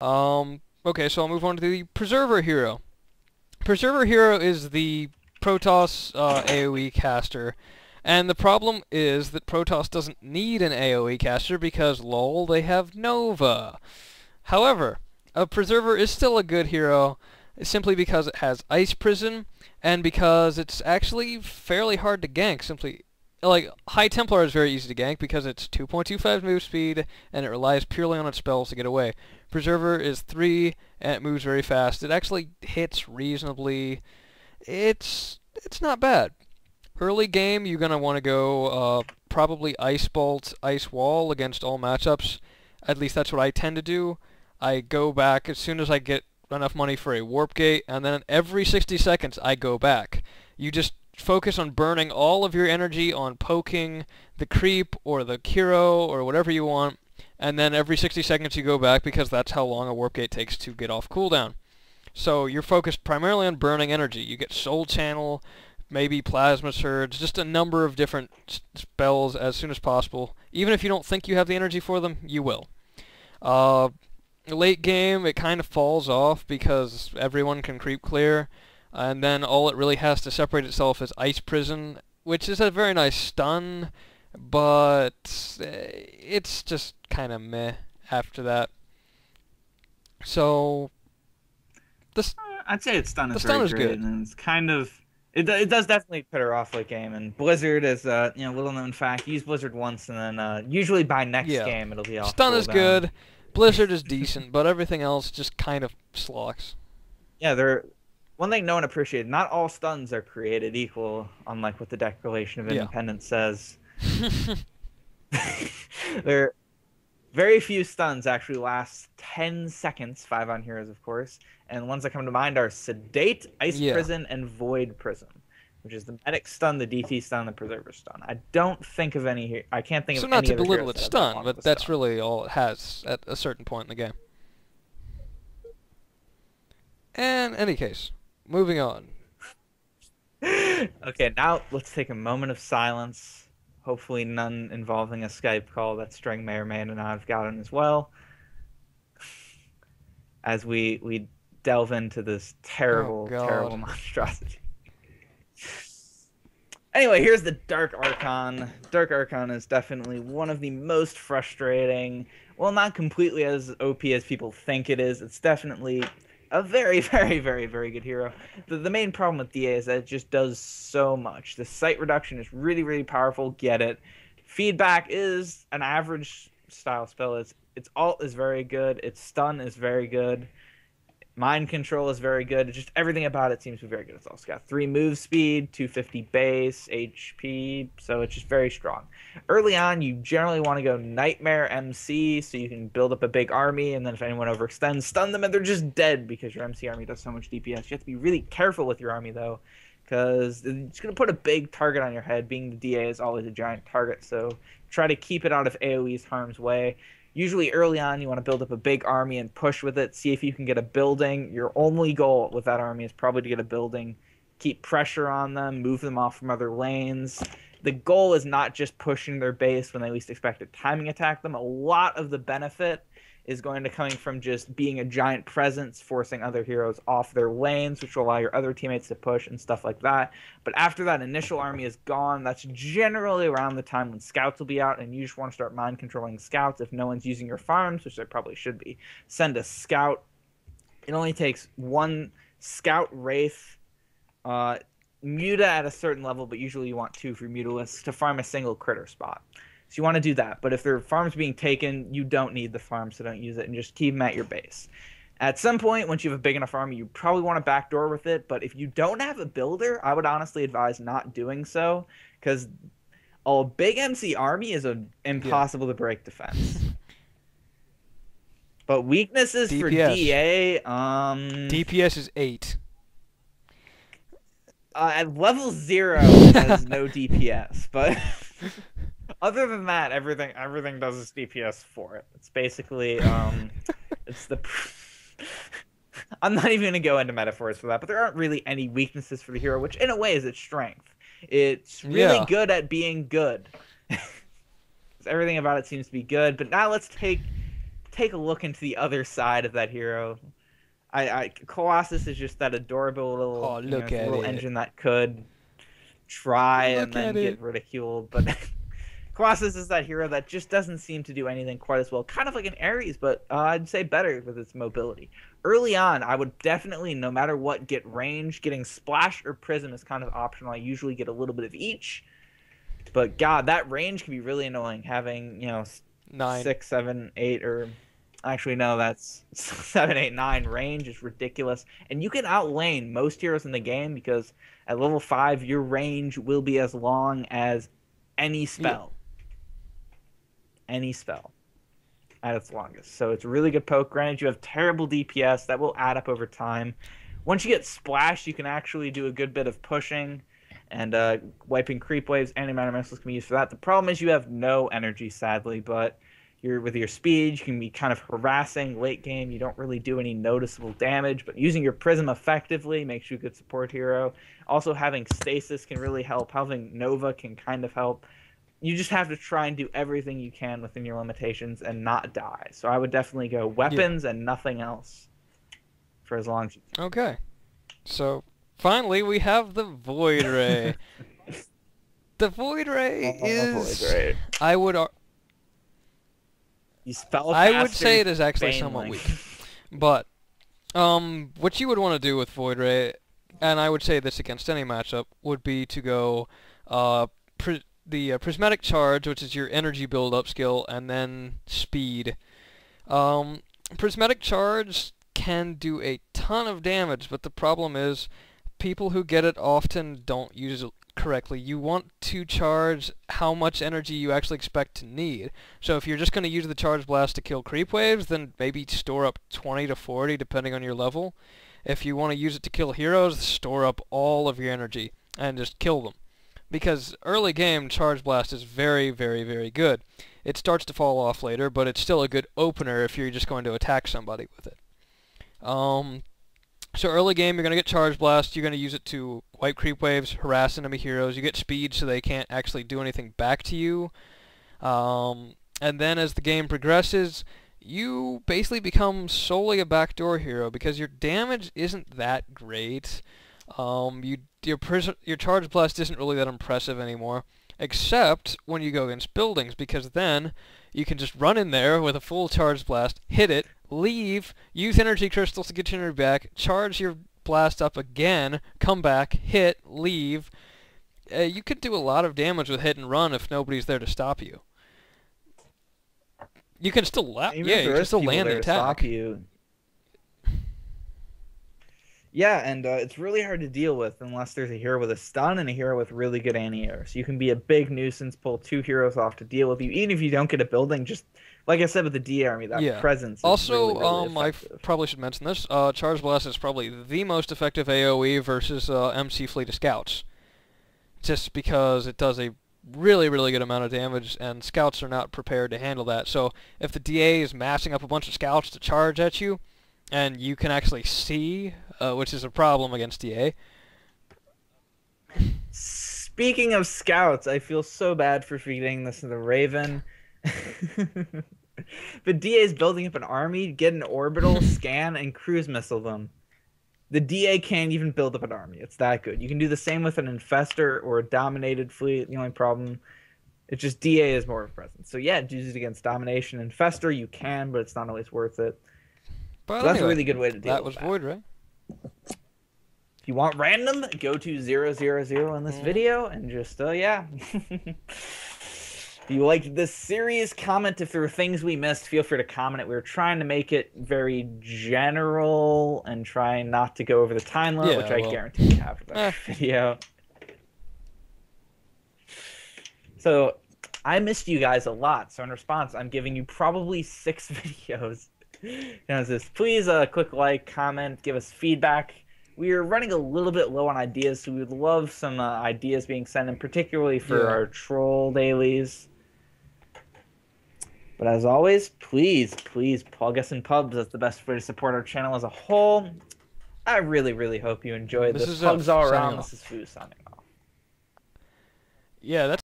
Okay, so I'll move on to the Preserver Hero. Preserver Hero is the Protoss AoE caster, and the problem is that Protoss doesn't need an AoE caster because, lol, they have Nova. However, a Preserver is still a good hero simply because it has Ice Prison, and because it's actually fairly hard to gank. Simply, like, High Templar is very easy to gank because it's 2.25 move speed, and it relies purely on its spells to get away. Preserver is 3, and it moves very fast. It actually hits reasonably. It's not bad. Early game, you're going to want to go probably Ice Bolt, Ice Wall against all matchups. At least that's what I tend to do. I go back as soon as I get enough money for a Warp Gate, and then every 60 seconds I go back. You just focus on burning all of your energy on poking the creep or the hero or whatever you want, and then every 60 seconds you go back because that's how long a Warp Gate takes to get off cooldown. So you're focused primarily on burning energy. You get Soul Channel, maybe Plasma Surge, just a number of different spells as soon as possible. Even if you don't think you have the energy for them, you will. Late game, it kind of falls off because everyone can creep clear, and then all it really has to separate itself is Ice Prison, which is a very nice stun, but it's just kind of meh after that. So I'd say its stun the is stun very is great, good. and it's kind of it does definitely put her off late game. And Blizzard is little known fact. Use Blizzard once, and then usually by next Yeah. game it'll be off Stun is cooldown. good. Blizzard is decent, but everything else just kind of slocks. Yeah, they're one thing no one appreciated. Not all stuns are created equal, unlike what the Declaration of Yeah. Independence says. There very few stuns actually last 10 seconds, 5 on heroes, of course. And the ones that come to mind are Sedate, Ice Yeah. Prison, and Void Prism, which is the Medic stun, the DT stun, the Preserver stun. I don't think of any. I can't think So of not any to other belittle heroes its that have that stun, long of but a that's stun. really all it has at a certain point in the game. And in any case, moving on. Okay, now let's take a moment of silence. Hopefully, none involving a Skype call that String may or may not have gotten as well. As we delve into this Oh terrible, terrible God. monstrosity. Anyway, here's the Dark Archon. Dark Archon is definitely one of the most frustrating. Well, not completely as OP as people think it is. It's definitely a very, very, very, very good hero. The main problem with DA is that it just does so much. The sight reduction is really, really powerful. Get it. Feedback is an average style spell. Its ult is very good. Its stun is very good. Mind control is very good. Just everything about it seems to be very good. It's also got 3 move speed, 250 base, HP, so it's just very strong. Early on, you generally want to go Nightmare MC so you can build up a big army, and then if anyone overextends, stun them and they're just dead because your MC army does so much DPS. You have to be really careful with your army, though, because it's going to put a big target on your head. Being the DA is always a giant target, so try to keep it out of AoE's harm's way. Usually early on, you want to build up a big army and push with it. See if you can get a building. Your only goal with that army is probably to get a building. Keep pressure on them. Move them off from other lanes. The goal is not just pushing their base when they least expect it. Timing attack them. A lot of the benefit is going to coming from just being a giant presence, forcing other heroes off their lanes, which will allow your other teammates to push and stuff like that. But after that initial army is gone, that's generally around the time when scouts will be out, and you just want to start mind controlling scouts. If no one's using your farms, which they probably should be, send a scout. It only takes 1 scout wraith, muta at a certain level, but usually you want 2 for mutalists to farm a single critter spot. So you want to do that. But if their farm's being taken, you don't need the farm, so don't use it, and just keep them at your base. At some point, once you have a big enough army, you probably want to backdoor with it. But if you don't have a builder, I would honestly advise not doing so, because a big MC army is impossible to break defense. But weaknesses for DPS. DA, DPS is 8. at level 0 it has no DPS, but other than that, everything does its DPS for it. It's basically it's the I'm not even gonna go into metaphors for that, but there aren't really any weaknesses for the hero, which in a way is its strength. It's really good at being good. Everything about it seems to be good. But now let's take take a look into the other side of that hero. Colossus is just that adorable little, Oh, look at little it. engine that could try and Look then at get it. ridiculed, but Colossus is that hero that just doesn't seem to do anything quite as well. Kind of like an Ares, but I'd say better with its mobility. Early on, I would definitely, no matter what, get range. Getting Splash or Prism is kind of optional. I usually get a little bit of each. But God, that range can be really annoying. Having, 9. 6, 7, 8, or actually no, that's 7, 8, 9 range is ridiculous. And you can outlane most heroes in the game because at level 5, your range will be as long as any Yeah. spell. Any spell at its longest. So it's a really good poke. Granted, you have terrible DPS. That will add up over time. Once you get Splash, you can actually do a good bit of pushing and wiping creep waves. Anti-matter missiles can be used for that. The problem is you have no energy, sadly, but with your speed, you can be kind of harassing late game. You don't really do any noticeable damage, but using your Prism effectively makes you a good support hero. Also, having Stasis can really help. Having Nova can kind of help. You just have to try and do everything you can within your limitations and not die. So I would definitely go weapons and nothing else for as long as you can. Okay. So, finally, we have the Void Ray. The Void Ray is... Void Ray. I would say it is actually somewhat weak. But, what you would want to do with Void Ray, and I would say this against any matchup, would be to go, the Prismatic Charge, which is your energy build-up skill, and then speed. Prismatic Charge can do a ton of damage, but the problem is people who get it often don't use it correctly. You want to charge how much energy you actually expect to need. So if you're just going to use the Charge Blast to kill creep waves, then maybe store up 20 to 40 depending on your level. If you want to use it to kill heroes, store up all of your energy and just kill them. Because early game, Charge Blast is very, very, very good. It starts to fall off later, but it's still a good opener if you're just going to attack somebody with it. So early game, you're going to get Charge Blast. You're going to use it to wipe creep waves, harass enemy heroes. You get speed so they can't actually do anything back to you. And then as the game progresses, you basically become solely a backdoor hero because your damage isn't that great. Your Charge Blast isn't really that impressive anymore, except when you go against buildings, because then you can just run in there with a full Charge Blast, hit it, leave, use energy crystals to get your energy back, charge your blast up again, come back, hit, leave. You could do a lot of damage with hit and run if nobody's there to stop you. You can still you can still land the attack. Stop you. Yeah, and it's really hard to deal with unless there's a hero with a stun and a hero with really good anti-air. So you can be a big nuisance, pull 2 heroes off to deal with you. Even if you don't get a building, just like I said with the D army, that presence is also, really I probably should mention this. Charge Blast is probably the most effective AoE versus MC Fleet of Scouts. Just because it does a really, really good amount of damage, and Scouts are not prepared to handle that. So if the DA is massing up a bunch of Scouts to charge at you, and you can actually see, which is a problem against DA. Speaking of Scouts, I feel so bad for feeding this to the Raven. But DA is building up an army, get an orbital, scan, and cruise missile them. The DA can't even build up an army. It's that good. You can do the same with an Infestor or a Dominated fleet. The only problem, it's just DA is more of a presence. So yeah, use it against Domination. Infestor, you can, but it's not always worth it. But so that's a really good way to deal with that. That was Void Ray. If you want random, go to 000 in this video and just, yeah. If you liked this series, comment if there were things we missed. Feel free to comment it. We were trying to make it very general and trying not to go over the time limit, which I guarantee we have for that video. So I missed you guys a lot. So in response, I'm giving you probably 6 videos. Please click like, comment, give us feedback. We are running a little bit low on ideas, so we would love some ideas being sent in, particularly for our troll dailies. But as always, please plug us in pubs. That's the best way to support our channel as a whole. I really, really hope you enjoyed this. Pugs all around. This is Foo signing off. Yeah, that's